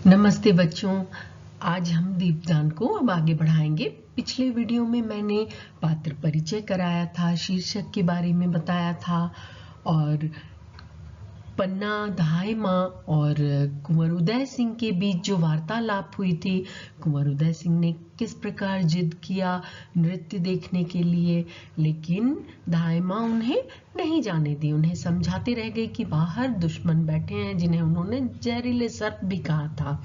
नमस्ते बच्चों। आज हम दीपदान को अब आगे बढ़ाएंगे। पिछले वीडियो में मैंने पात्र परिचय कराया था, शीर्षक के बारे में बताया था और पन्ना धाय माँ और कुंवर उदय सिंह के बीच जो वार्तालाप हुई थी, कुंवर उदय सिंह ने किस प्रकार जिद किया नृत्य देखने के लिए, लेकिन धाय माँ उन्हें नहीं जाने दी। उन्हें समझाते रह गई कि बाहर दुश्मन बैठे हैं जिन्हें उन्होंने जहरीले सर्प भी कहा था।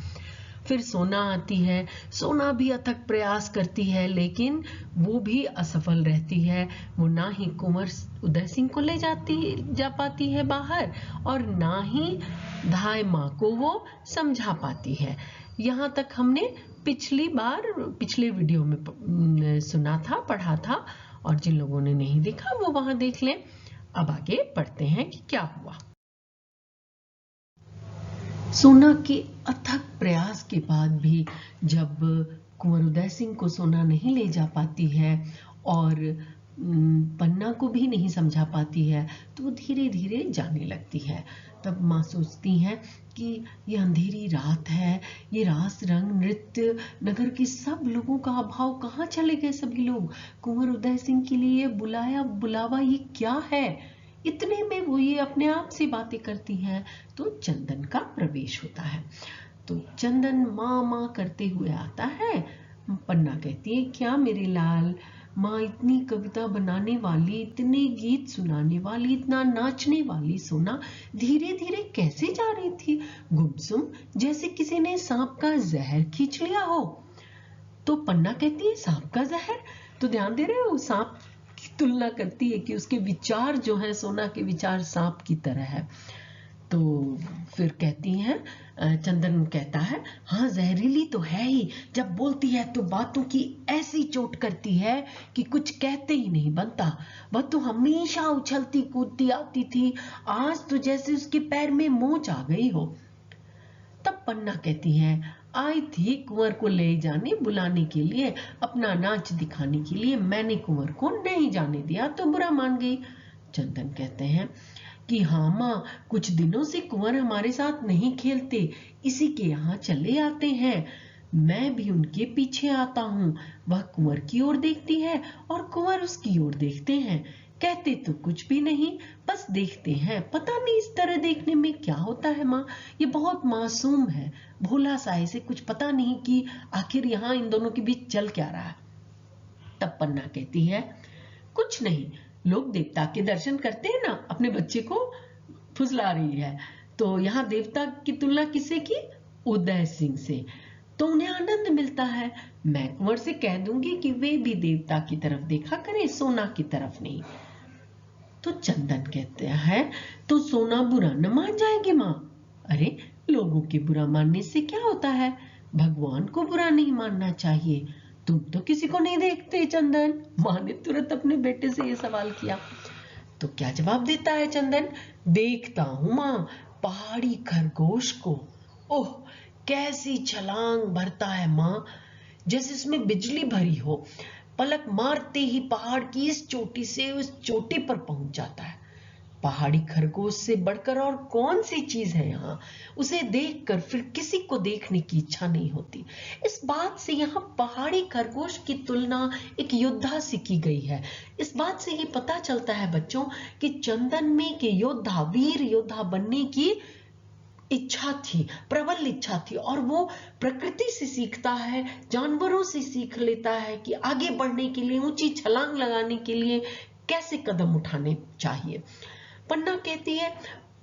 फिर सोना आती है। सोना भी अथक प्रयास करती है, लेकिन वो भी असफल रहती है। वो ना ही कुंवर उदय सिंह को ले जा पाती है बाहर, और ना ही धाय माँ को वो समझा पाती है। यहाँ तक हमने पिछले वीडियो में सुना था, पढ़ा था, और जिन लोगों ने नहीं देखा वो वहां देख लें। अब आगे पढ़ते हैं कि क्या हुआ। सोना के अथक प्रयास के बाद भी जब कुंवर उदय सिंह को सोना नहीं ले जा पाती है और पन्ना को भी नहीं समझा पाती है, तो वो धीरे धीरे जाने लगती है। तब माँ सोचती हैं कि ये अंधेरी रात है, ये रास रंग नृत्य, नगर के सब लोगों का अभाव, कहाँ चले गए सभी लोग? कुंवर उदय सिंह के लिए बुलावा ये क्या है? इतने में वो ये अपने आप से बातें करती हैं। तो चंदन का प्रवेश होता है। तो चंदन माँ माँ करते हुए आता है। पन्ना कहती है, क्या मेरे लाल, माँ इतनी कविता बनाने वाली, इतने गीत सुनाने वाली, इतना नाचने वाली सोना धीरे धीरे कैसे जा रही थी, गुमसुम, जैसे किसी ने सांप का जहर खींच लिया हो। तो पन्ना कहती है, सांप का जहर? तो ध्यान दे रहे हो, सांप की तुलना करती है कि उसके विचार जो है, सोना के विचार सांप की तरह है। तो फिर कहती हैं, चंदन कहता है, हाँ जहरीली तो है ही, जब बोलती है तो बातों की ऐसी चोट करती है कि कुछ कहते ही नहीं बनता। वह तो हमेशा उछलती कूदती आती थी, आज तो जैसे उसके पैर में मोच आ गई हो। तब पन्ना कहती है, आई थी कुंवर को ले जाने बुलाने के लिए, अपना नाच दिखाने के लिए, मैंने कुंवर को नहीं जाने दिया तो बुरा मान गई। चंदन कहते हैं कि हाँ माँ, कुछ दिनों से कुंवर हमारे साथ नहीं खेलते, इसी के यहाँ चले आते हैं। मैं भी उनके पीछे आता हूँ। वह कुंवर की ओर देखती है और कुंवर उसकी ओर देखते हैं। कहते तो कुछ भी नहीं, बस देखते हैं। पता नहीं इस तरह देखने में क्या होता है माँ, ये बहुत मासूम है, भोला सा, इसे कुछ पता नहीं कि आखिर यहाँ इन दोनों के बीच चल क्या रहा है। तब पन्ना कहती है, कुछ नहीं, लोग देवता के दर्शन करते हैं ना, अपने बच्चे को फुसला रही है। तो यहाँ देवता की तुलना किससे की? उदय सिंह से। तो उन्हें आनंद मिलता है। मैं कुंवर से कह दूंगी कि वे भी देवता की तरफ देखा करें, सोना की तरफ नहीं। तो चंदन कहते हैं, तो सोना बुरा न मान जाएगी माँ? अरे, लोगों के बुरा मानने से क्या होता है? भगवान को बुरा नहीं मानना चाहिए। तुम तो किसी को नहीं देखते चंदन। माँ ने तुरंत अपने बेटे से ये सवाल किया। तो क्या जवाब देता है चंदन? देखता हूं माँ, पहाड़ी खरगोश को। ओह, कैसी छलांग भरता है माँ, जैसे इसमें बिजली भरी हो। पलक मारते ही पहाड़ की इस चोटी से उस चोटी पर पहुंच जाता है। पहाड़ी खरगोश से बढ़कर और कौन सी चीज है यहाँ? उसे देखकर फिर किसी को देखने की इच्छा नहीं होती। इस बात से यहाँ पहाड़ी खरगोश की तुलना एक योद्धा से की गई है। इस बात से ये पता चलता है बच्चों कि चंदन में के योद्धा, वीर योद्धा बनने की इच्छा थी, प्रबल इच्छा थी, और वो प्रकृति से सीखता है, जानवरों से सीख लेता है कि आगे बढ़ने के लिए, ऊंची छलांग लगाने के लिए कैसे कदम उठाने चाहिए। पन्ना कहती है,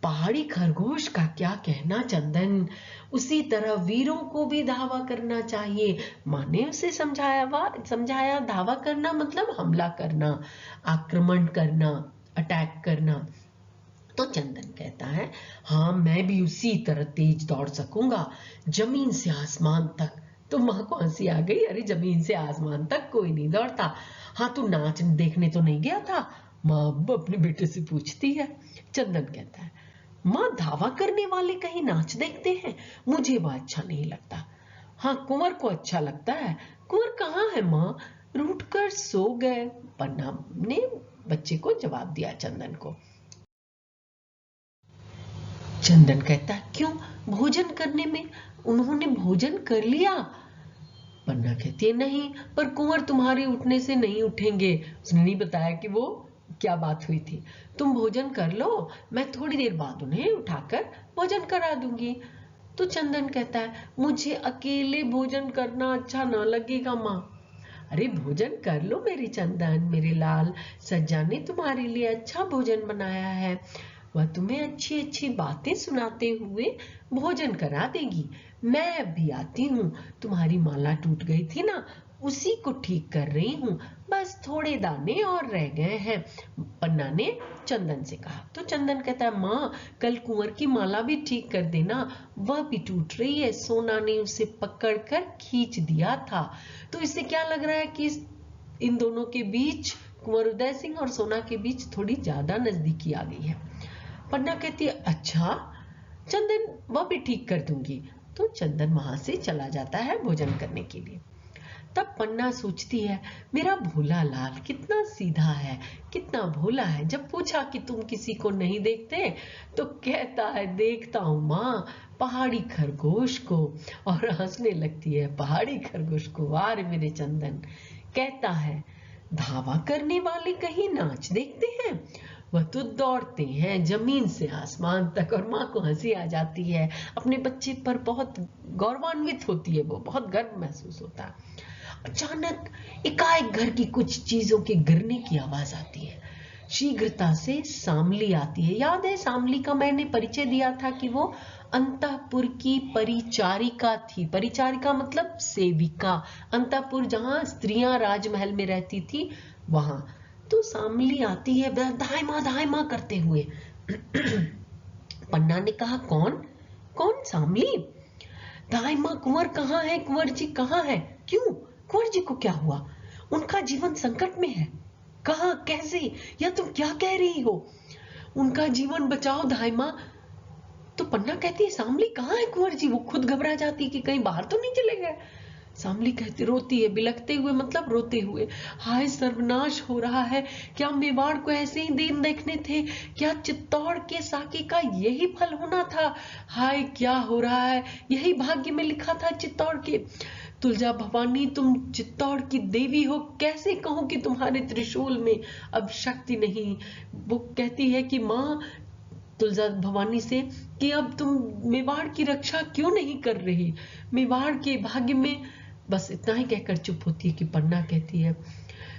पहाड़ी खरगोश का क्या कहना चंदन, उसी तरह वीरों को भी धावा करना चाहिए। माँ ने उसे समझाया, धावा करना मतलब हमला करना, आक्रमण करना, अटैक करना। तो चंदन कहता है, हाँ मैं भी उसी तरह तेज दौड़ सकूंगा, जमीन से आसमान तक। तो माँ को हंसी आ गई, अरे जमीन से आसमान तक कोई नहीं दौड़ता। हाँ, तू नाच देखने तो नहीं गया था? माँ अब अपने बेटे से पूछती है। चंदन कहता है, माँ धावा करने वाले कहीं नाच देखते हैं? मुझे वह अच्छा नहीं लगता। हाँ, कुंवर को अच्छा लगता है। कुंवर कहाँ है माँ? रूठ कर सो गए, पन्ना ने बच्चे को जवाब दिया चंदन को। चंदन कहता है, क्यों, भोजन करने में? उन्होंने भोजन कर लिया? पन्ना कहती है नहीं, पर कुंवर तुम्हारे उठने से नहीं उठेंगे। उसने नहीं बताया कि वो क्या बात हुई थी। तुम भोजन कर लो, मैं थोड़ी देर बाद उन्हें उठाकर भोजन करा दूंगी। तो चंदन कहता है मुझे अकेले भोजन करना अच्छा ना लगेगा माँ। अरे भोजन कर लो मेरी चंदन, मेरे लाल, सज्जा ने तुम्हारे लिए अच्छा भोजन बनाया है। वह तुम्हें अच्छी अच्छी बातें सुनाते हुए भोजन करा देगी। मैं अभी आती हूँ, तुम्हारी माला टूट गई थी ना, उसी को ठीक कर रही हूँ, बस थोड़े दाने और रह गए हैं। पन्ना ने चंदन से कहा। तो चंदन कहता है माँ, कल कुंवर की माला भी ठीक कर देना, वह भी टूट रही है, सोना ने उसे पकड़कर खींच दिया था। तो इससे क्या लग रहा है कि इन दोनों के बीच, कुंवर उदय सिंह और सोना के बीच थोड़ी ज्यादा नजदीकी आ गई है। पन्ना कहती है अच्छा चंदन, वह भी ठीक कर दूंगी। तो चंदन वहां से चला जाता है भोजन करने के लिए। तब पन्ना सोचती है मेरा भोला लाल कितना सीधा है, कितना भोला है। जब पूछा कि तुम किसी को नहीं देखते, तो कहता है देखता हूं माँ, पहाड़ी खरगोश को। और हंसने लगती है पहाड़ी खरगोश को। वाह मेरे चंदन। कहता है धावा करने वाले कहीं नाच देखते हैं, वह तो दौड़ते हैं जमीन से आसमान तक। और माँ को हंसी आ जाती है, अपने बच्चे पर बहुत गौरवान्वित होती है, वो बहुत गर्व महसूस होता है। अचानक एकाएक घर की कुछ चीजों के गिरने की आवाज आती है। शीघ्रता से सामली आती है। याद है सामली का मैंने परिचय दिया था कि वो अंतःपुर की परिचारिका थी। परिचारिका मतलब सेविका। अंतःपुर जहां स्त्रियां राजमहल में रहती थी वहां। तो सामली आती है धाय माँ करते हुए। पन्ना ने कहा कौन कौन सामली? दाई माँ, कुंवर कहाँ है? कुंवर जी कहाँ है? क्यों? कुंवर जी को क्या हुआ? उनका जीवन संकट में है। कहाँ, कैसे? या तुम क्या कह रही हो? उनका जीवन बचाओ दाई माँ। तो पन्ना कहती है सामली कहाँ है कुंवर जी? वो खुद घबरा जाती है कि कहीं बाहर तो नहीं चले गए। सामली कहती, रोती है, बिलखते हुए मतलब रोते हुए, हाय सर्वनाश हो रहा है। क्या मेवाड़ को ऐसे ही दिन देखने थे? क्या चित्तौड़ के साके का यही फल होना था? हाय क्या हो रहा है? यही भाग्य में लिखा था चित्तौड़ के। तुलजा भवानी, तुम चित्तौड़ की देवी हो, कैसे कहूं कि तुम्हारे त्रिशूल में अब शक्ति नहीं। वो कहती है कि माँ, तुलजा भवानी से, कि अब तुम मेवाड़ की रक्षा क्यों नहीं कर रही? मेवाड़ के भाग्य में। बस इतना ही कहकर चुप होती है कि पन्ना कहती है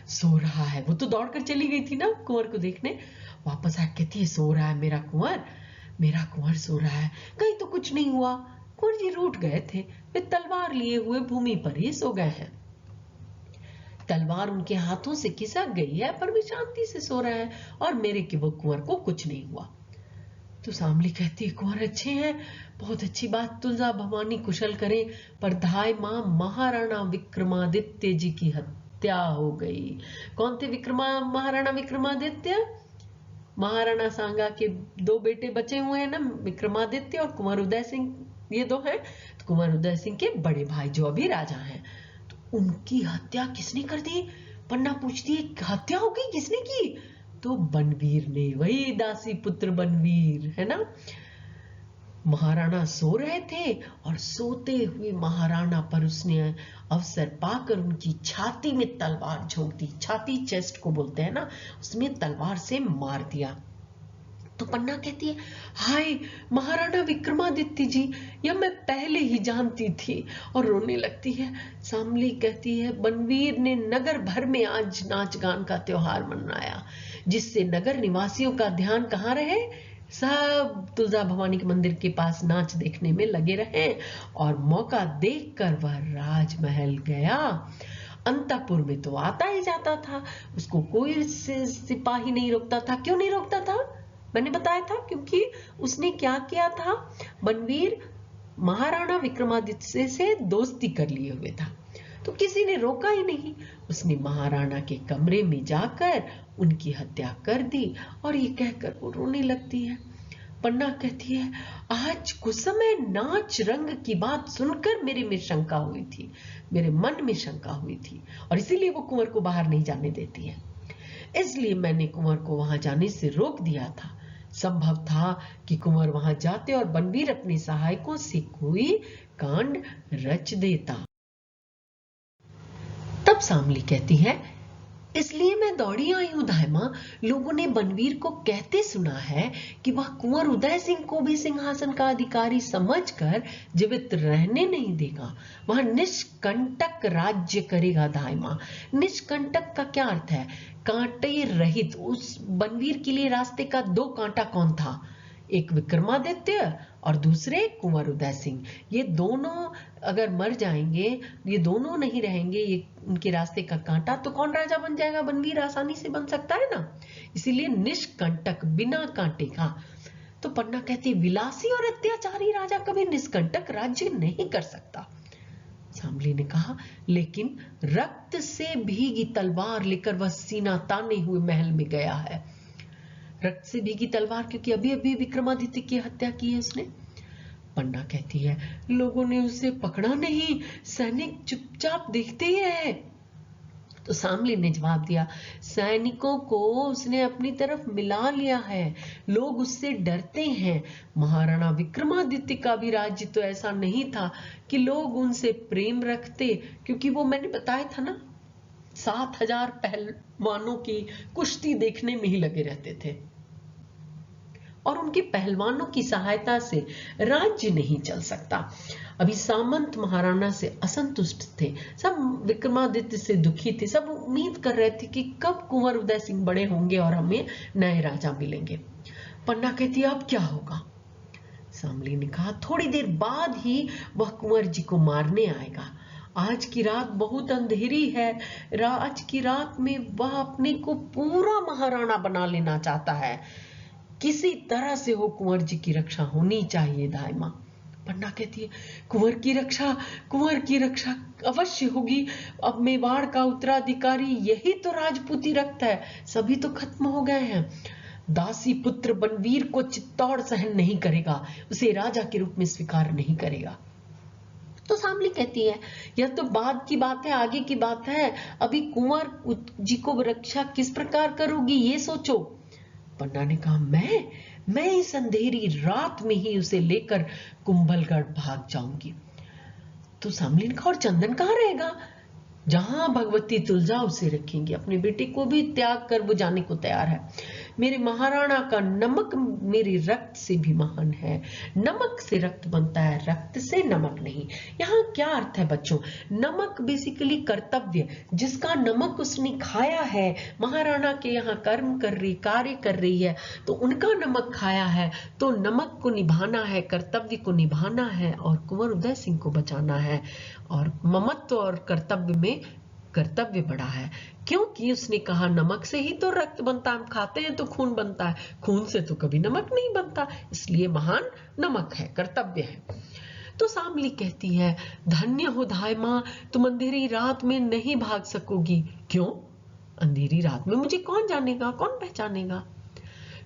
सो रहा है। वो तो दौड़कर चली गई थी ना कुंवर को देखने। वापस आ कहती है सो रहा है मेरा कुंवर, मेरा कुंवर सो रहा है, कहीं तो कुछ नहीं हुआ। कुंवर जी रूठ गए थे, वे तलवार लिए हुए भूमि पर ही सो गए हैं। तलवार उनके हाथों से खिसक गई है, पर वे शांति से सो रहे हैं, और मेरे के वो कुंवर को कुछ नहीं हुआ। तो सामली कहती है कुंवर अच्छे हैं, बहुत अच्छी बात, तुलजा भवानी कुशल करे, पर धाय माँ, महाराणा विक्रमादित्य जी की हत्या हो गई। कौन थे महाराणा विक्रमादित्य? महाराणा सांगा के दो बेटे बचे हुए हैं ना, विक्रमादित्य और कुंवर उदय सिंह, ये दो हैं। तो कुंवर उदय सिंह के बड़े भाई जो अभी राजा हैं, तो उनकी हत्या किसने कर दी? पन्ना पूछती है हत्या हो गई, किसने की? तो बनवीर ने, वही दासी पुत्र बनवीर है ना। महाराणा सो रहे थे, और सोते हुए महाराणा पर उसने अवसर पाकर उनकी छाती में तलवार झोंक दी। छाती चेस्ट को बोलते हैं ना, उसमें तलवार से मार दिया। तो पन्ना कहती है हाय महाराणा विक्रमादित्य जी, यह मैं पहले ही जानती थी, और रोने लगती है। सामली कहती है बनवीर ने नगर भर में आज नाच गान का त्योहार मनाया, जिससे नगर निवासियों का ध्यान कहाँ रहे? सब तुलजा भवानी के मंदिर के पास नाच देखने में लगे रहे, और मौका देखकर वह राजमहल गया। अंतपुर में तो आता ही जाता था, उसको कोई सिपाही नहीं रोकता था। क्यों नहीं रोकता था? मैंने बताया था, क्योंकि उसने क्या किया था, बनवीर महाराणा विक्रमादित्य से दोस्ती कर लिए हुए था, तो किसी ने रोका ही नहीं। उसने महाराणा के कमरे में जाकर उनकी हत्या कर दी, और ये कहकर वो रोने लगती है। पन्ना कहती है आज कुछ समय नाच रंग की बात सुनकर मेरे में शंका हुई थी, मेरे मन में शंका हुई थी, और इसीलिए वो कुंवर को बाहर नहीं जाने देती है। इसलिए मैंने कुंवर को वहां जाने से रोक दिया था। संभव था कि कुंवर वहां जाते और बनवीर अपने सहायकों से कोई कांड रच देता। तब शामली कहती है, इसलिए मैं दौड़ी आई हूं दाहिमा। लोगों ने बनवीर को कहते सुना है कि वह कुंवर उदय सिंह को भी सिंहासन का अधिकारी समझकर जीवित रहने नहीं देगा। वह निष्कंटक राज्य करेगा दाहिमा। निष्कंटक का क्या अर्थ है? कांटे रहित। उस बनवीर के लिए रास्ते का दो कांटा कौन था? एक विक्रमादित्य और दूसरे कुंवर उदय सिंह। ये दोनों अगर मर जाएंगे, ये दोनों नहीं रहेंगे, ये उनके रास्ते का कांटा, तो कौन राजा बन जाएगा? बनवीर आसानी से बन सकता है ना। इसीलिए निष्कंटक, बिना कांटे का। तो पन्ना कहती, विलासी और अत्याचारी राजा कभी निष्कंटक राज्य नहीं कर सकता। शामली ने कहा, लेकिन रक्त से भीगी तलवार लेकर वह सीना ताने हुए महल में गया है। रक्त से भीगी तलवार, क्योंकि अभी अभी विक्रमादित्य की हत्या की है उसने। पन्ना कहती है, लोगों ने उसे पकड़ा नहीं, सैनिक चुपचाप देखते ही रहे। तो शामली ने जवाब दिया, सैनिकों को उसने अपनी तरफ मिला लिया है, लोग उससे डरते हैं। महाराणा विक्रमादित्य का भी राज्य तो ऐसा नहीं था कि लोग उनसे प्रेम रखते, क्योंकि वो मैंने बताया था ना, 7,000 पहलवानों की कुश्ती देखने में ही लगे रहते थे और उनके पहलवानों की सहायता से राज्य नहीं चल सकता। अभी सामंत महाराणा से असंतुष्ट थे, सब विक्रमादित्य से दुखी थे, सब उम्मीद कर रहे थे कि कब कुंवर उदय सिंह बड़े होंगे और हमें नए राजा मिलेंगे। पन्ना कहती है, अब क्या होगा? शामली ने कहा, थोड़ी देर बाद ही वह कुंवर जी को मारने आएगा। आज की रात बहुत अंधेरी है। आज की रात में वह अपने को पूरा महाराणा बना लेना चाहता है। किसी तरह से हो कुंवर जी की रक्षा होनी चाहिए दाहिमा। पन्ना कहती है, कुंवर की रक्षा अवश्य होगी। अब मेवाड़ का उत्तराधिकारी यही तो राजपूती रक्त है, सभी तो खत्म हो गए हैं। दासी पुत्र बनवीर को चित्तौड़ सहन नहीं करेगा, उसे राजा के रूप में स्वीकार नहीं करेगा। तो शामली कहती है, यह तो बाद की बात है, आगे की बात है। अभी कुंवर जी को रक्षा किस प्रकार करोगी, ये सोचो। पन्ना ने कहा, मैं इस अंधेरी रात में ही उसे लेकर कुंभलगढ़ भाग जाऊंगी। तो शामली ने कहा, और चंदन कहाँ रहेगा? जहां भगवती तुलजा उसे रखेंगे। अपने बेटे को भी त्याग कर वो जाने को तैयार है। मेरे महाराणा का नमक मेरे रक्त से भी महान है। नमक से रक्त बनता है, रक्त से नमक नहीं। यहाँ क्या अर्थ है बच्चों? नमक बेसिकली कर्तव्य, जिसका नमक उसने खाया है, महाराणा के यहाँ कर्म कर रही, कार्य कर रही है, तो उनका नमक खाया है, तो नमक को निभाना है, कर्तव्य को निभाना है और कुंवर उदय सिंह को बचाना है। और ममत्व और कर्तव्य में कर्तव्य बड़ा है, क्योंकि उसने कहा नमक से ही तो रक्त बनता है, हम खाते हैं तो खून बनता है, खून से तो कभी नमक नहीं बनता, इसलिए महान नमक है, कर्तव्य है। तो शामली कहती है, धन्य हो दाहिमा, तुम अंधेरी रात में नहीं भाग सकोगी। क्यों? अंधेरी रात में मुझे कौन जानेगा, कौन पहचानेगा?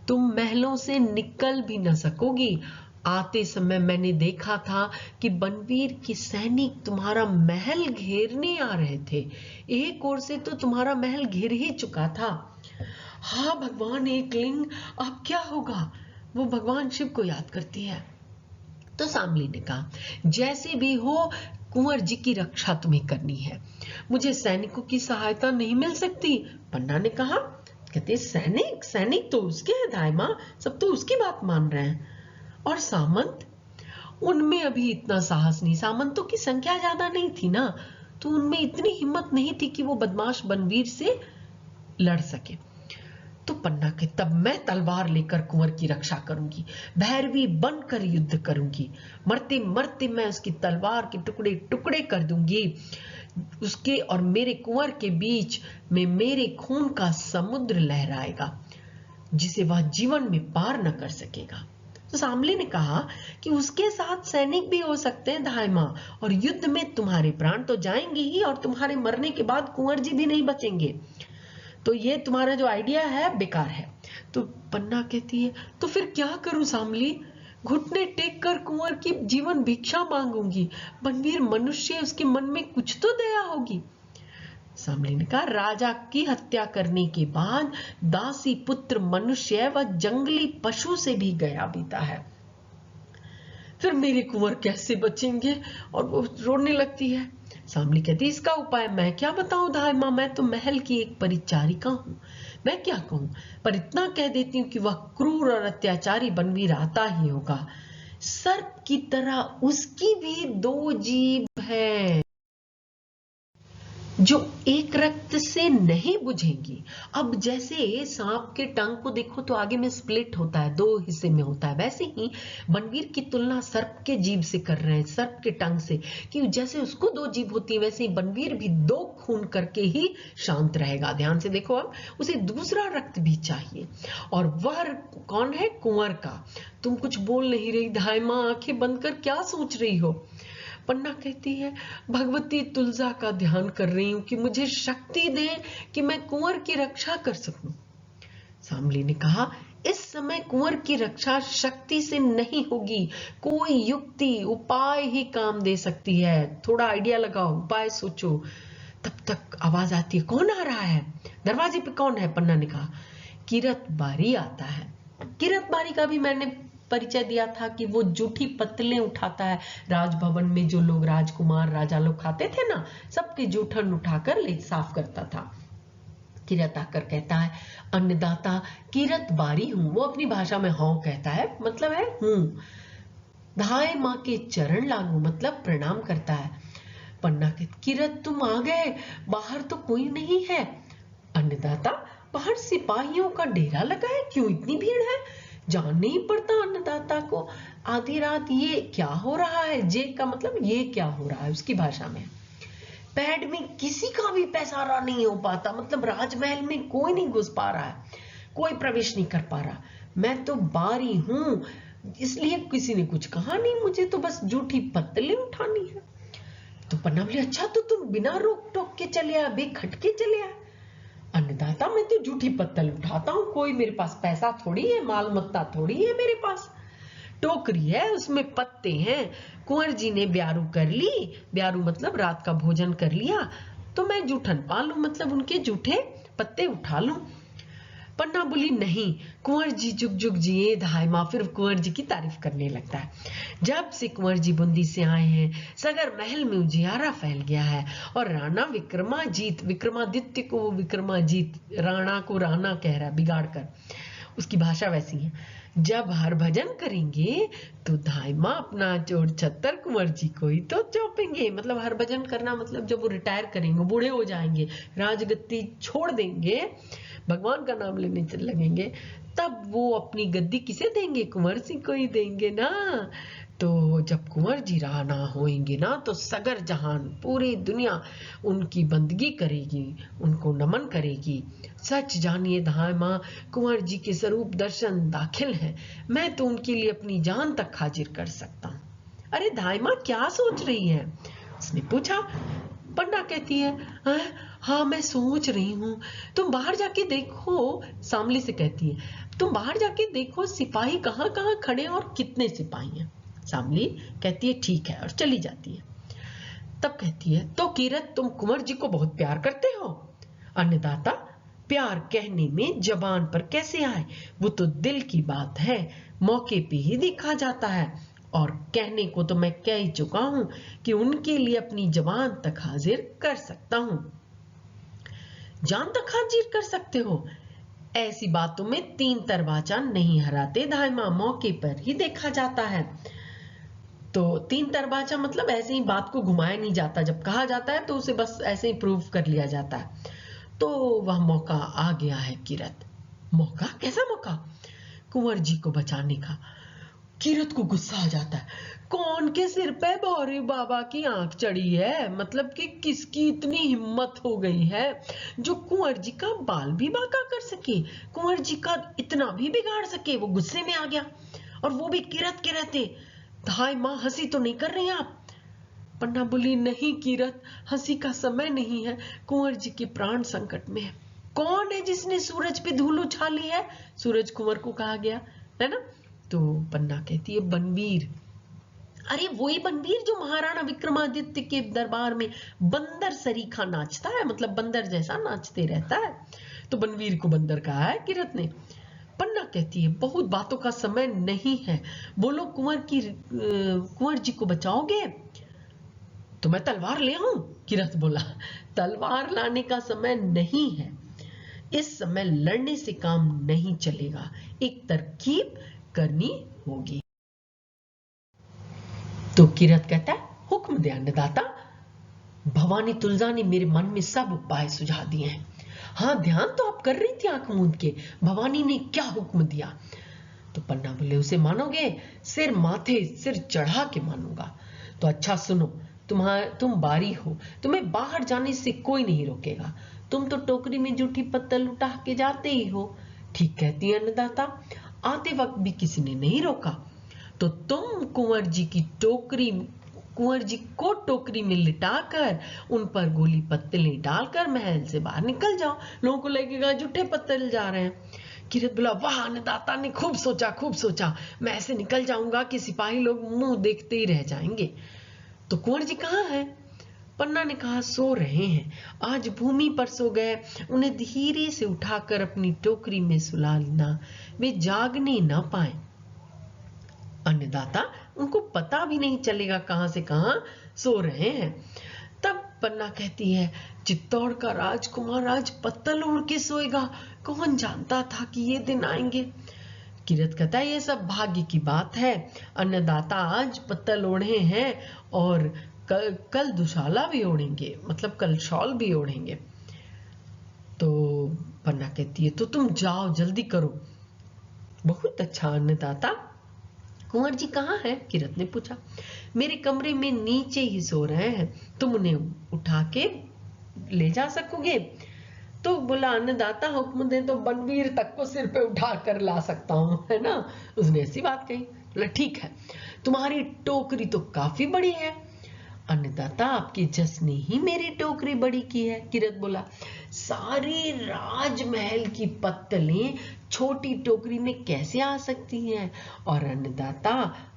तुम महलों से निकल भी न सकोगी। आते समय मैंने देखा था कि बनवीर के सैनिक तुम्हारा महल घेरने आ रहे थे। एक ओर से तो तुम्हारा महल घेर ही चुका था। हाँ भगवान एकलिंग, अब क्या होगा? वो भगवान शिव को याद करती है। तो शामली ने कहा, जैसे भी हो कुंवर जी की रक्षा तुम्हें करनी है, मुझे सैनिकों की सहायता नहीं मिल सकती। पन्ना ने कहा, कहते सैनिक तो उसके हैं दाहिमा, सब तो उसकी बात मान रहे हैं। और सामंत, उनमें अभी इतना साहस नहीं, सामंतों की संख्या ज्यादा नहीं थी ना, तो उनमें इतनी हिम्मत नहीं थी कि वो बदमाश बनवीर से लड़ सके। तो पन्ना के, तब मैं तलवार लेकर कुंवर की रक्षा करूंगी, भैरवी बनकर युद्ध करूंगी, मरते मरते मैं उसकी तलवार के टुकड़े टुकड़े कर दूंगी। उसके और मेरे कुंवर के बीच में मेरे खून का समुद्र लहराएगा, जिसे वह जीवन में पार न कर सकेगा। तो शामली ने कहा कि उसके साथ सैनिक भी हो सकते हैं दाहिमा, और युद्ध में तुम्हारे प्राण तो जाएंगे ही, और तुम्हारे मरने के बाद कुंवर जी भी नहीं बचेंगे, तो ये तुम्हारा जो आइडिया है बेकार है। तो पन्ना कहती है, तो फिर क्या करूं शामली? घुटने टेक कर कुंवर की जीवन भिक्षा मांगूंगी। बनवीर मनुष्य, उसके मन में कुछ तो दया होगी। शामली ने कहा, राजा की हत्या करने के बाद दासी पुत्र मनुष्य व जंगली पशु से भी गया बीता है, फिर मेरे कुंवर कैसे बचेंगे? और वो रोने लगती है। शामली कहती, इसका उपाय मैं क्या बताऊं धाई माँ, मैं तो महल की एक परिचारिका हूँ, मैं क्या कहूँ, पर इतना कह देती हूँ कि वह क्रूर और अत्याचारी बनवीर आता ही होगा। सर्प की तरह उसकी भी 2 जीभ है जो एक रक्त से नहीं बुझेंगी। अब जैसे सांप के टंग को देखो तो आगे में स्प्लिट होता है, 2 हिस्से में होता है, वैसे ही बनवीर की तुलना सर्प के जीभ से कर रहे हैं, सर्प के टंग से, कि जैसे उसको 2 जीभ होती है वैसे ही बनवीर भी 2 खून करके ही शांत रहेगा। ध्यान से देखो, अब उसे दूसरा रक्त भी चाहिए, और वह कौन है? कुंवर का। तुम कुछ बोल नहीं रही धाई माँ, आंखें बंद कर क्या सोच रही हो? पन्ना कहती है, भगवती तुलजा का ध्यान कर रही हूं कि मुझे शक्ति दे कि मैं कुंवर की रक्षा कर सकूं। शामली ने कहा, इस समय कुंवर की रक्षा शक्ति से नहीं होगी, कोई युक्ति उपाय ही काम दे सकती है। थोड़ा आइडिया लगाओ, उपाय सोचो। तब तक आवाज आती है, कौन आ रहा है? दरवाजे पे कौन है? पन्ना ने कहा, किरत बारी आता है। किरत बारी का भी मैंने परिचय दिया था कि वो जूठी पत्तलें उठाता है। राजभवन में जो लोग राजकुमार राजा लोग खाते थे ना, सबके जूठन उठाकर ले साफ करता था। किरत आकर कहता है, अन्नदाता किरत बारी हूं। वो अपनी भाषा में हाँ कहता है, मतलब है हूं। धाय माँ के चरण लागू, मतलब प्रणाम करता है। पन्ना कहती, किरत तुम आ गए, बाहर तो कोई नहीं है। अन्नदाता, बाहर सिपाहियों का डेरा लगा है, क्यों इतनी भीड़ है? जानना ही पड़ता अन्नदाता को। आधी रात ये क्या हो रहा है? जे का मतलब ये क्या हो रहा है उसकी भाषा में। पैड में किसी का भी पैसारा नहीं हो पाता, मतलब राजमहल में कोई नहीं घुस पा रहा है, कोई प्रवेश नहीं कर पा रहा। मैं तो बारी हूं, इसलिए किसी ने कुछ कहा नहीं, मुझे तो बस जूठी पत्तलें उठानी है। तो पन्ना बोले, अच्छा तो तुम बिना रोक टोक के चले आए, बेखटके चले आए। अन्नदाता, मैं तो जूठी पत्तल उठाता हूँ, कोई मेरे पास पैसा थोड़ी है, माल मत्ता थोड़ी है मेरे पास। टोकरी है, उसमें पत्ते हैं, कुंवर जी ने ब्यारू कर ली, ब्यारू मतलब रात का भोजन कर लिया, तो मैं जूठन पा लूं, मतलब उनके जूठे पत्ते उठा लूं। पन्ना बोली, नहीं, कुंवर जी जुग जुग जिए धाय माँ। फिर कुंवर जी की तारीफ करने लगता है। जब से कुंवर जी बूंदी से आए हैं, सगर महल में उजियारा फैल गया है, और राणा विक्रमाजीत, विक्रमादित्य को वो विक्रमाजीत, राणा को राणा कह रहा है बिगाड़ कर, उसकी भाषा वैसी है। जब हर भजन करेंगे तो धाय माँ अपना चोर छत्तर कुंवर जी को ही तो चौपेंगे। मतलब हर भजन करना मतलब जब वो रिटायर करेंगे, बूढ़े हो जाएंगे, राजगद्दी छोड़ देंगे, भगवान का नाम लेने लगेंगे, तब वो अपनी गद्दी किसे देंगे? कुंवर सिंह को ही देंगे ना। तो जब कुंवर जी राणा होंगे ना, तो सगर जहान, पूरी दुनिया उनकी बंदगी करेगी, उनको नमन करेगी। सच जानिए धाय माँ, कुंवर जी के स्वरूप दर्शन दाखिल है, मैं तो उनके लिए अपनी जान तक हाजिर कर सकता हूँ। अरे धाय माँ, क्या सोच रही है? उसने पूछा। पन्ना कहती है, हाँ मैं सोच रही हूँ, तुम बाहर जाके देखो। शामली से कहती है, तुम बाहर जाके देखो सिपाही कहाँ कहाँ खड़े और कितने सिपाही हैं। शामली कहती है, ठीक है, और चली जाती है। तब कहती है, तो किरत तुम कुंवर जी को बहुत प्यार करते हो? अन्नदाता, प्यार कहने में जबान पर कैसे आए, वो तो दिल की बात है, मौके पे ही देखा जाता है। और कहने को तो मैं कह ही चुका हूं कि उनके लिए अपनी जबान तक हाजिर कर सकता हूं। जान तक हाजिर कर सकते हो? ऐसी बातों में 3 दरवाजा नहीं हराते धाय माँ, मौके पर ही देखा जाता है। तो 3 दरवाजा मतलब ऐसे ही बात को घुमाया नहीं जाता, जब कहा जाता है तो उसे बस ऐसे ही प्रूव कर लिया जाता है। तो वह मौका आ गया है किरत। मौका? कैसा मौका? कुंवर जी को बचाने का। किरत को गुस्सा आ जाता है, कौन के सिर पे भौरी बाबा की आंख चढ़ी है? मतलब कि किसकी इतनी हिम्मत हो गई है जो कुंवर जी का बाल भी बांका कर सके, कुंवर जी का इतना भी बिगाड़ सके? वो गुस्से में आ गया, और वो भी किरत के रहते। धाय माँ, हंसी तो नहीं कर रही आप? पन्ना बोली, नहीं किरत, हंसी का समय नहीं है, कुंवर जी के प्राण संकट में है। कौन है जिसने सूरज पे धूल उछाली है? सूरज कुंवर को कहा गया है ना। तो पन्ना कहती है, बनवीर। अरे वही बनवीर जो महाराणा विक्रमादित्य के दरबार में बंदर सरीखा नाचता है, मतलब बंदर जैसा नाचते रहता है। तो बनवीर को बंदर कहा है किरत ने। पन्ना कहती है बहुत बातों का समय नहीं है, बोलो कुंवर जी को बचाओगे? तो मैं तलवार ले आऊं? किरत बोला, तलवार लाने का समय नहीं है, इस समय लड़ने से काम नहीं चलेगा, एक तरकीब करनी होगी। तो किरत कहता है हुक्म दे अन्नदाता। भवानी तुलजा ने मेरे मन में सब उपाय सुझा दिए हैं। हाँ, ध्यान तो आप कर रही थी आंख मूंद के, भवानी ने क्या हुक्म दिया? तो पन्ना बोले, उसे मानोगे? सिर माथे सिर चढ़ा के मानूंगा। तो अच्छा सुनो, तुम बारी हो, तुम्हें बाहर जाने से कोई नहीं रोकेगा, तुम तो टोकरी में जूठी पत्तल उठा के जाते ही हो। ठीक कहती है अन्नदाता, आते वक्त भी किसी ने नहीं रोका। तो तुम कुंवर जी को टोकरी में लिटाकर उन पर गोली पत्तलें डालकर महल से बाहर निकल जाओ, लोगों को लगेगा जूठे पत्तल जा रहे हैं। किरत बोला, वाह अन्नदाता ने खूब सोचा, मैं ऐसे निकल जाऊंगा कि सिपाही लोग मुंह देखते ही रह जाएंगे। तो कुंवर जी कहाँ है? पन्ना ने कहा, सो रहे हैं, आज भूमि पर सो गए, उन्हें धीरे से उठाकर अपनी टोकरी में सुला लेना, वे जागने ना पाए। अन्नदाता, उनको पता भी नहीं चलेगा कहां से कहां सो रहे हैं। तब पन्ना कहती है, चित्तौड़ का राजकुमार आज पत्तल ओढ़ के सोएगा, कौन जानता था कि ये दिन आएंगे। किरत कहता है, ये सब भाग्य की बात है, अन्नदाता आज पत्तल ओढ़े हैं और कल दुशाला भी ओढ़ेंगे, मतलब कल शॉल भी ओढ़ेंगे। तो पन्ना कहती है, तो तुम जाओ, जल्दी करो। बहुत अच्छा अन्नदाता। कुंवर जी कहाँ है? किरत ने पूछा। मेरे कमरे में नीचे ही सो रहे हैं, तुम उन्हें उठा के ले जा सकोगे? तो बोला, अन्नदाता हुक्म दे तो बनवीर तक को सिर पे उठा कर ला सकता हूं, है ना? उसने ऐसी बात कही। बोला, ठीक है, तुम्हारी टोकरी तो काफी बड़ी है। अन्नदाता, आपके जस ने ही मेरी टोकरी बड़ी की है। किरत बोला, सारी राजमहल की पत्तलें छोटी टोकरी में कैसे आ सकती हैं? और अन्नदाता,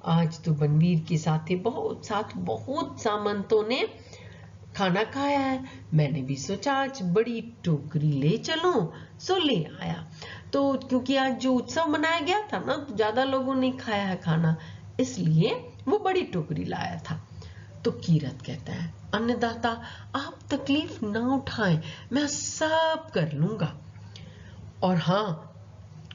आज तो बनवीर के साथ बहुत सामंतों ने खाना खाया है, मैंने भी सोचा आज बड़ी टोकरी ले चलूं, सो ले आया। तो क्योंकि आज जो उत्सव मनाया गया था ना, तो ज्यादा लोगों ने खाया है खाना, इसलिए वो बड़ी टोकरी लाया था। तो किरत कहता है, अन्नदाता आप तकलीफ ना उठाएं, मैं सब कर लूंगा। और हाँ,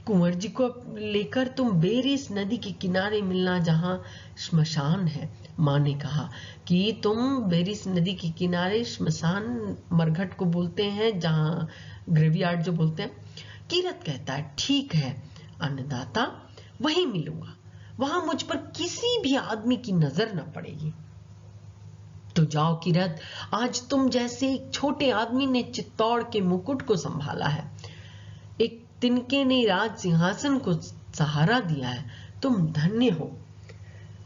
कुंवर जी को लेकर तुम बेरिस नदी के किनारे मिलना, जहां श्मशान है। माँ ने कहा कि तुम बेरिस नदी के किनारे श्मशान, मरघट को बोलते हैं, जहां ग्रेवयार्ड जो बोलते हैं। किरत कहता है, ठीक है अन्नदाता, वहीं मिलूंगा, वहां मुझ पर किसी भी आदमी की नजर न पड़ेगी। तो जाओ किरत, आज तुम जैसे एक छोटे आदमी ने चित्तौड़ के मुकुट को संभाला है, एक तिनके ने राज सिंहासन को सहारा दिया है, तुम धन्य हो।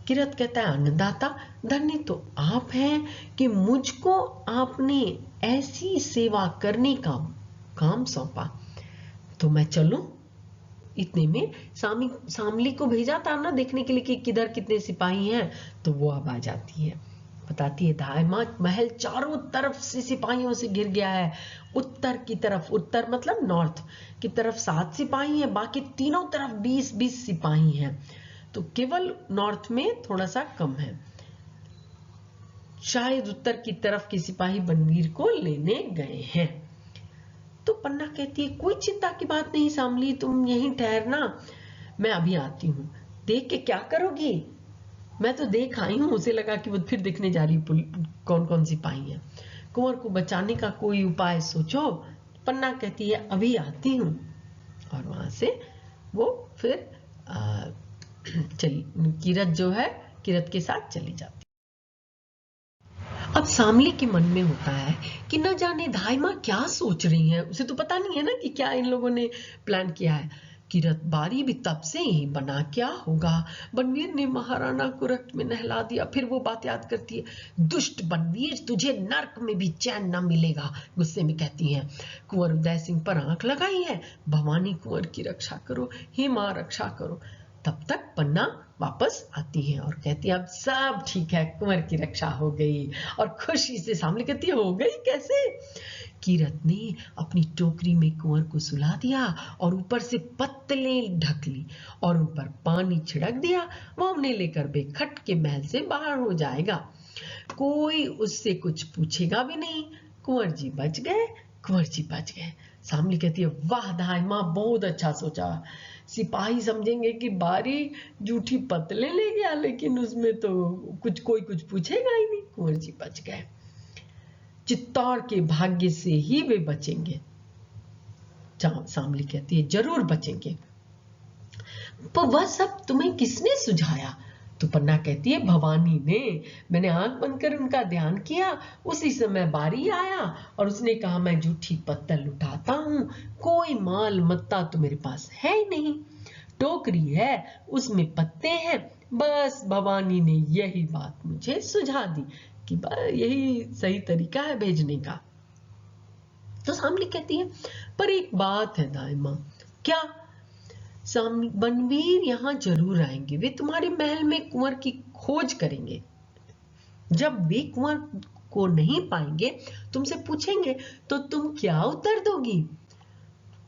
किरत कहता है, अन्नदाता धन्य तो आप हैं कि मुझको आपने ऐसी सेवा करने का काम सौंपा। तो मैं चलूं? इतने में सामली को भेजा था ना देखने के लिए कि किधर कितने सिपाही हैं, तो वो अब आ जाती है, बताती है, दाइमा महल चारों तरफ से सिपाहियों से घिर गया है। उत्तर की तरफ, उत्तर मतलब नॉर्थ की तरफ 7 सिपाही हैं, बाकी तीनों तरफ 20-20 सिपाही हैं, तो केवल नॉर्थ में थोड़ा सा कम है। शायद उत्तर की तरफ के सिपाही बनवीर को लेने गए हैं। तो पन्ना कहती है, कोई चिंता की बात नहीं सामली, तुम यहीं ठहरना, मैं अभी आती हूं। देख के क्या करोगी? मैं तो देख आई हूं। उसे लगा कि वो फिर देखने जा रही कौन कौन सिपाही है। कुंवर को बचाने का कोई उपाय सोचो। पन्ना कहती है, अभी आती हूं। और वहां से वो फिर किरत जो है, किरत के साथ चली जाती। अब सामली के मन में होता है कि न जाने धाइमा क्या सोच रही है, उसे तो पता नहीं है ना कि क्या इन लोगों ने प्लान किया है। किरत बारी भी तब से ही बना, क्या होगा, बनवीर ने महाराणा को रक्त में नहला दिया। फिर वो बात याद करती है, दुष्ट बनवीर, तुझे नर्क में भी चैन न मिलेगा। गुस्से में कहती है, कुंवर उदय सिंह पर आंख लगाई है, भवानी कुंवर की रक्षा करो, हे मां रक्षा करो। तब तक पन्ना वापस आती हैं और कहती है अब सब ठीक है, कुंवर की रक्षा हो गई। और खुशी से सामने कहती है हो गई कैसे? कीरत ने अपनी टोकरी में कुंवर को सुला दिया और ऊपर से पत्तलें ढक ली और उन पर पानी छिड़क दिया। वो उन्हें लेकर बेखट के महल से बाहर हो जाएगा, कोई उससे कुछ पूछेगा भी नहीं। कुंवर जी बच गए, कुंवर जी बच गए। सामली कहती है वाह दाई माँ, बहुत अच्छा सोचा। सिपाही समझेंगे कि बारी जूठी पतले ले गया, लेकिन उसमें तो कोई कुछ पूछेगा ही नहीं। कुंवर जी बच गए, चित्तौड़ के भाग्य से ही वे बचेंगे। सामली कहती है जरूर बचेंगे, पर वह सब तुम्हें किसने सुझाया? तो पन्ना कहती है भवानी ने। मैंने आंख बंद कर उनका ध्यान किया, उसी समय बारी आया और उसने कहा मैं जूठी पत्तल उठाता हूँ, कोई माल मत्ता तो मेरे पास है ही नहीं, टोकरी है उसमें पत्ते हैं, बस भवानी ने यही बात मुझे सुझा दी कि यही सही तरीका है भेजने का। तो सामली कहती है पर एक बात है दाई माँ। क्या? बनवीर यहाँ जरूर आएंगे, वे तुम्हारे महल में कुंवर की खोज करेंगे। जब वे कुंवर को नहीं पाएंगे, तुमसे पूछेंगे तो तुम क्या उत्तर दोगी?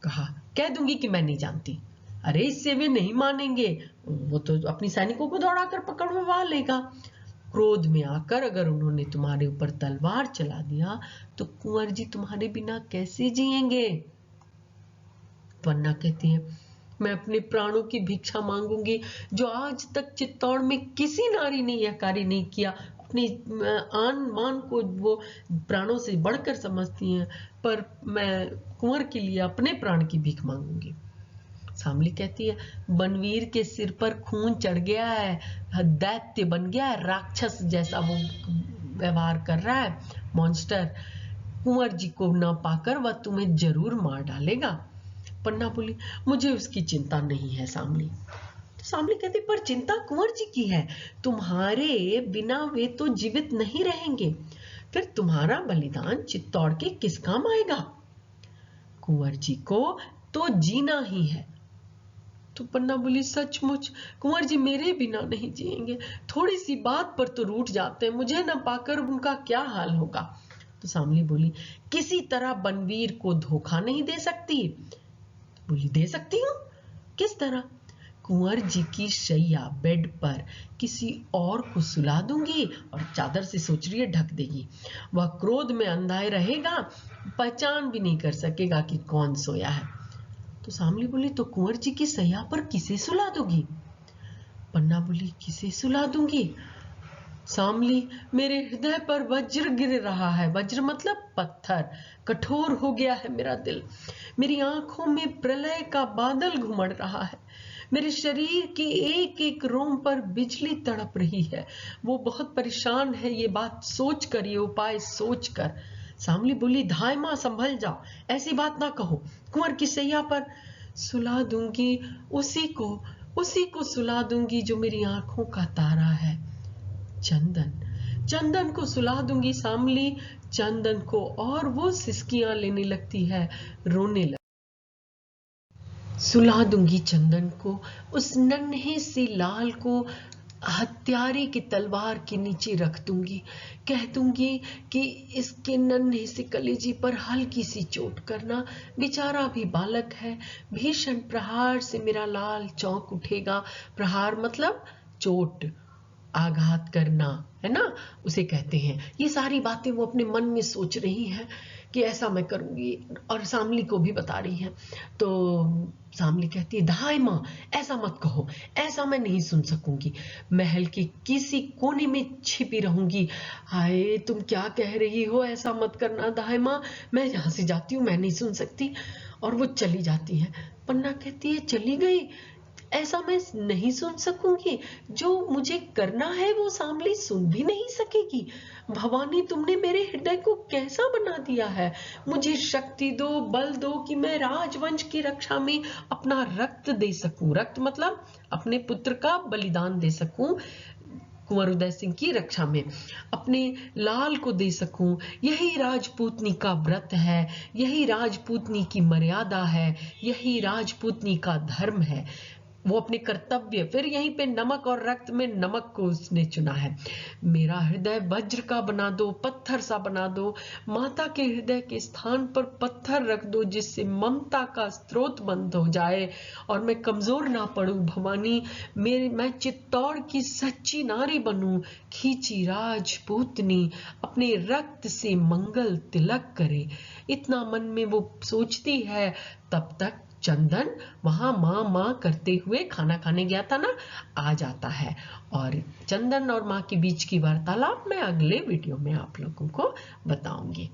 कहा कह दूंगी कि मैं नहीं जानती। अरे इससे वे नहीं मानेंगे, वो तो अपनी सैनिकों को दौड़ाकर पकड़वा लेगा। क्रोध में आकर अगर उन्होंने तुम्हारे ऊपर तलवार चला दिया तो कुंवर जी तुम्हारे बिना कैसे जिएंगे? पन्ना कहती है मैं अपने प्राणों की भिक्षा मांगूंगी, जो आज तक चित्तौड़ में किसी नारी ने यह कार्य नहीं किया। अपनी आन मान को वो प्राणों से बढ़कर समझती हैं, पर मैं कुंवर के लिए अपने प्राण की भीख मांगूंगी। सामली कहती है बनवीर के सिर पर खून चढ़ गया है, दैत्य बन गया है, राक्षस जैसा वो व्यवहार कर रहा है, मॉन्स्टर। कुंवर जी को न पाकर वह तुम्हें जरूर मार डालेगा। पन्ना बोली मुझे उसकी चिंता नहीं है सामली। तो सामली कहती पर चिंता कुंवर जी की है, तुम्हारे बिना वे तो जीवित नहीं रहेंगे, फिर तुम्हारा बलिदान चित्तौड़ के किस काम आएगा? कुंवर जी को तो जीना ही है। तो पन्ना बोली सचमुच कुंवर जी मेरे बिना नहीं जिएंगे, थोड़ी सी बात पर तो रूठ जाते हैं, मुझे न पाकर उनका क्या हाल होगा? तो सामली बोली किसी तरह बनवीर को धोखा नहीं दे सकती। बोली दे सकती हूँ, किस तरह? कुंवर जी की शैया बेड पर किसी और को सुला दूंगी और चादर से सोच रही है ढक देगी। वह क्रोध में अंधाए रहेगा, पहचान भी नहीं कर सकेगा कि कौन सोया है। तो सामली बोली तो कुंवर जी की शैया पर किसे सुला दोगी? पन्ना बोली किसे सुला दूंगी? सामली मेरे हृदय पर वज्र गिर रहा है, वज्र मतलब पत्थर, कठोर हो गया है मेरा दिल, मेरी आंखों में प्रलय का बादल घुमड़ रहा है, मेरे शरीर की एक एक रोम पर बिजली तड़प रही है। वो बहुत परेशान है ये बात सोचकर, ये उपाय सोचकर। सामली बोली धाय माँ संभल जाओ, ऐसी बात ना कहो, कुंवर की सैया पर सुला दूंगी, उसी को सुला दूंगी जो मेरी आंखों का तारा है, चंदन को सुला दूंगी सामली, चंदन को। और वो सिसकियां लेने लगती है, रोने लगती। सुला दूंगी चंदन को, उस नन्हे से लाल को हत्यारे की तलवार के नीचे रख दूंगी, कह दूंगी कि इसके नन्हे से कलेजी पर हल्की सी चोट करना, बेचारा भी बालक है, भीषण प्रहार से मेरा लाल चौंक उठेगा। प्रहार मतलब चोट, आघात करना है ना, उसे कहते हैं। ये सारी बातें वो अपने मन में सोच रही हैं कि ऐसा मैं करूंगी, और सामली को भी बता रही हैं। तो सामली कहती है धाय माँ ऐसा मत कहो, ऐसा मैं नहीं सुन सकूंगी, महल के किसी कोने में छिपी रहूंगी। हाय तुम क्या कह रही हो, ऐसा मत करना धाय माँ, मैं यहाँ से जाती हूँ, मैं नहीं सुन सकती। और वो चली जाती है। पन्ना कहती है चली गई, ऐसा मैं नहीं सुन सकूंगी, जो मुझे करना है वो सामली सुन भी नहीं सकेगी। भवानी तुमने मेरे हृदय को कैसा बना दिया है, मुझे शक्ति दो, बल दो कि मैं राजवंश की रक्षा में अपना रक्त दे सकूं, रक्त मतलब अपने पुत्र का बलिदान दे सकूं, कुंवर उदय सिंह की रक्षा में अपने लाल को दे सकूं। यही राजपूतनी का व्रत है, यही राजपूतनी की मर्यादा है, यही राजपूतनी का धर्म है। वो अपने कर्तव्य, फिर यहीं पे नमक और रक्त में नमक को उसने चुना है। मेरा हृदय वज्र का बना दो, पत्थर सा बना दो, माता के हृदय के स्थान पर पत्थर रख दो, जिससे ममता का स्रोत बंद हो जाए और मैं कमजोर ना पड़ूं भवानी। मैं चित्तौड़ की सच्ची नारी बनूं, खींची राजपूतनी अपने रक्त से मंगल तिलक करे। इतना मन में वो सोचती है, तब तक चंदन वहां माँ माँ करते हुए खाना खाने गया था ना, आ जाता है। और चंदन और माँ के बीच की वार्तालाप मैं अगले वीडियो में आप लोगों को बताऊंगी।